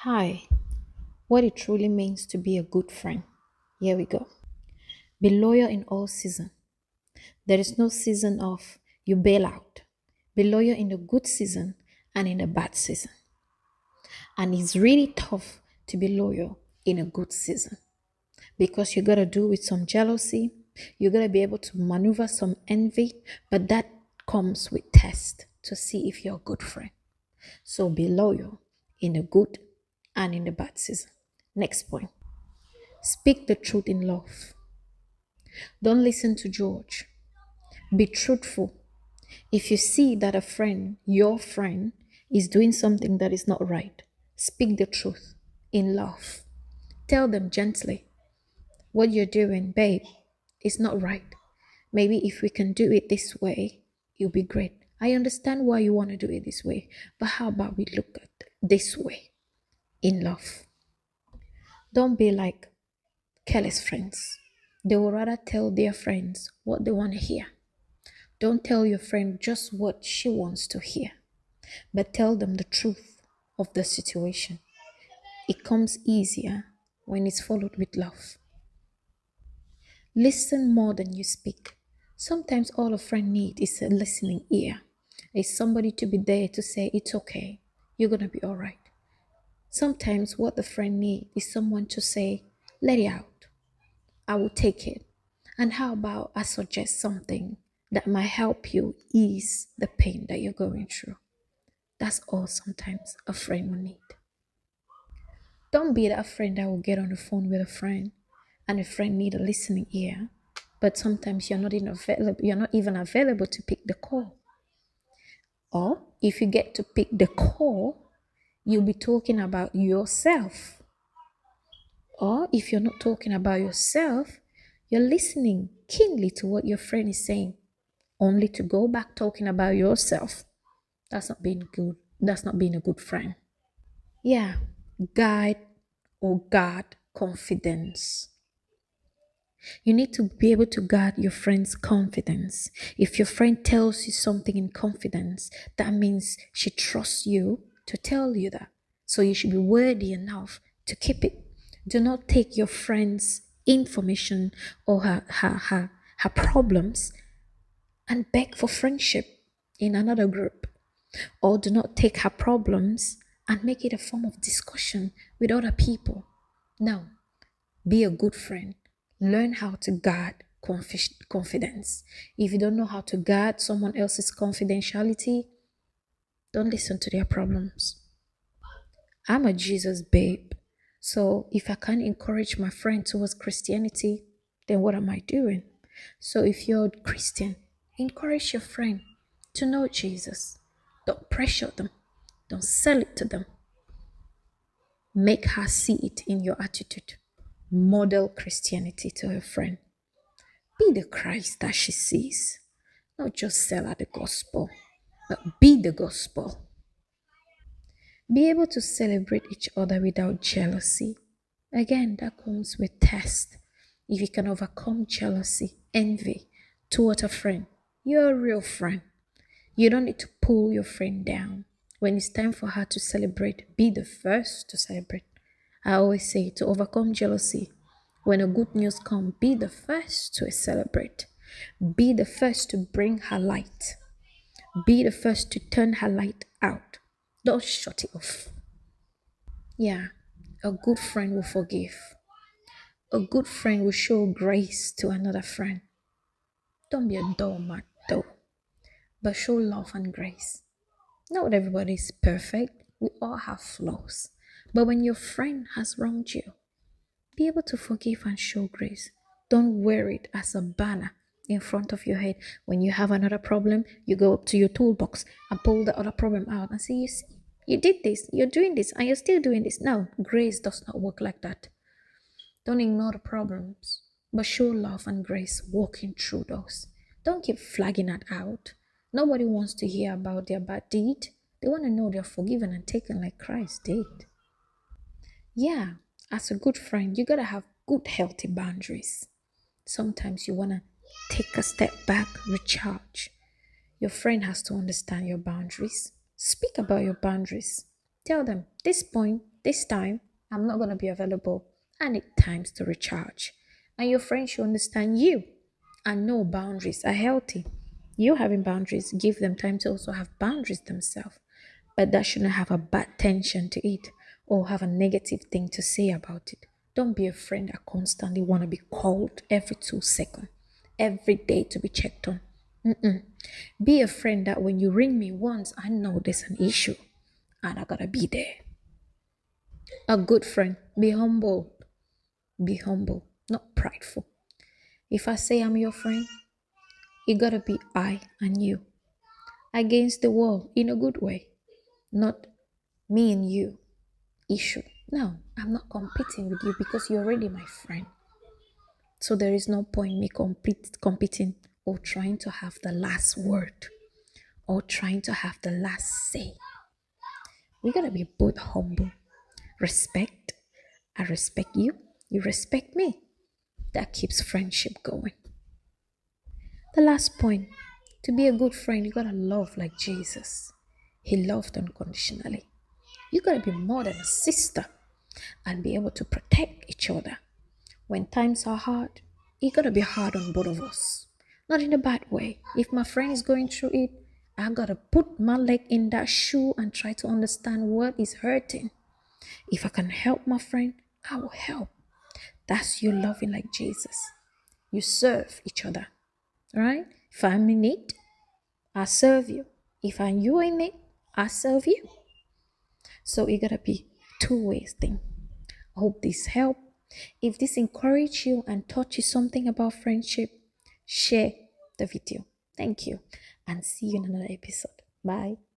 Hi, what it truly means to be a good friend. Here we go. Be loyal in all season. There is no season of you bail out. Be loyal in the good season and in the bad season. And it's really tough to be loyal in a good season because you gotta do with some jealousy. You gotta be able to maneuver some envy, but that comes with test to see if you're a good friend. So be loyal in the good and in the bad season. Next point. Speak the truth in love. Don't listen to George. Be truthful. If you see that a friend, your friend, is doing something that is not right, speak the truth in love. Tell them gently, what you're doing, babe, is not right. Maybe if we can do it this way, it'll be great. I understand why you want to do it this way, but how about we look at this way in love? Don't be like careless friends. They will rather tell their friends what they want to hear. Don't tell your friend just what she wants to hear, but tell them the truth of the situation. It comes easier when it's followed with love. Listen more than you speak. Sometimes all a friend needs is a listening ear. Is somebody to be there to say, it's okay, you're going to be all right. Sometimes what the friend needs is someone to say, let it out. I will take it. And how about I suggest something that might help you ease the pain that you're going through? That's all sometimes a friend will need. Don't be that friend that will get on the phone with a friend and a friend need a listening ear, but sometimes you're not even available to pick the call. Or if you get to pick the call, you'll be talking about yourself. Or if you're not talking about yourself, you're listening keenly to what your friend is saying, only to go back talking about yourself. That's not being good. That's not being a good friend. Yeah, guide or guard confidence. You need to be able to guard your friend's confidence. If your friend tells you something in confidence, that means she trusts you to tell you that. So you should be worthy enough to keep it. Do not take your friend's information or her problems and beg for friendship in another group. Or do not take her problems and make it a form of discussion with other people. No, be a good friend. Learn how to guard confidence. If you don't know how to guard someone else's confidentiality, don't listen to their problems. I'm a Jesus babe. So if I can't encourage my friend towards Christianity, then what am I doing? So if you're a Christian, encourage your friend to know Jesus. Don't pressure them. Don't sell it to them. Make her see it in your attitude. Model Christianity to her friend. Be the Christ that she sees. Not just sell her the gospel, but be the gospel. Be able to celebrate each other without jealousy. Again, that comes with test. If you can overcome jealousy, envy toward a friend, you're a real friend. You don't need to pull your friend down. When it's time for her to celebrate, be the first to celebrate. I always say to overcome jealousy, when a good news comes, be the first to celebrate. Be the first to bring her light. Be the first to turn her light out. Don't shut it off. Yeah, a good friend will forgive. A good friend will show grace to another friend. Don't be a doormat though, but show love and grace. Not everybody is perfect. We all have flaws. But when your friend has wronged you, be able to forgive and show grace. Don't wear it as a banner in front of your head. When you have another problem, you go up to your toolbox and pull the other problem out and say, you see, you did this, you're doing this, and you're still doing this. No, grace does not work like that. Don't ignore the problems, but show love and grace walking through those. Don't keep flagging that out. Nobody wants to hear about their bad deed. They want to know they're forgiven and taken like Christ did. Yeah, as a good friend, you gotta have good, healthy boundaries. Sometimes you wanna take a step back, recharge. Your friend has to understand your boundaries. Speak about your boundaries. Tell them, This time, I'm not going to be available. I need times to recharge. And your friend should understand you and know boundaries are healthy. You having boundaries, give them time to also have boundaries themselves. But that shouldn't have a bad tension to it or have a negative thing to say about it. Don't be a friend that constantly want to be called every 2 seconds, every day to be checked on. Be a friend that when you ring me once, I know there's an issue and I gotta be there. A good friend, be humble, not prideful. If I say I'm your friend, it gotta be I and you against the wall in a good way, not me and you issue. No, I'm not competing with you because you're already my friend. So there is no point me competing or trying to have the last word or trying to have the last say. We gotta be both humble, respect. I respect you, you respect me. That keeps friendship going. The last point, to be a good friend, you gotta love like Jesus. He loved unconditionally. You gotta be more than a sister and be able to protect each other. When times are hard, it gotta be hard on both of us. Not in a bad way. If my friend is going through it, I gotta put my leg in that shoe and try to understand what is hurting. If I can help my friend, I will help. That's you loving like Jesus. You serve each other. Right? If I'm in need, I serve you. If I'm you in need, I serve you. So it gotta be two-way thing. I hope this helped. If this encouraged you and taught you something about friendship, share the video. Thank you and see you in another episode. Bye.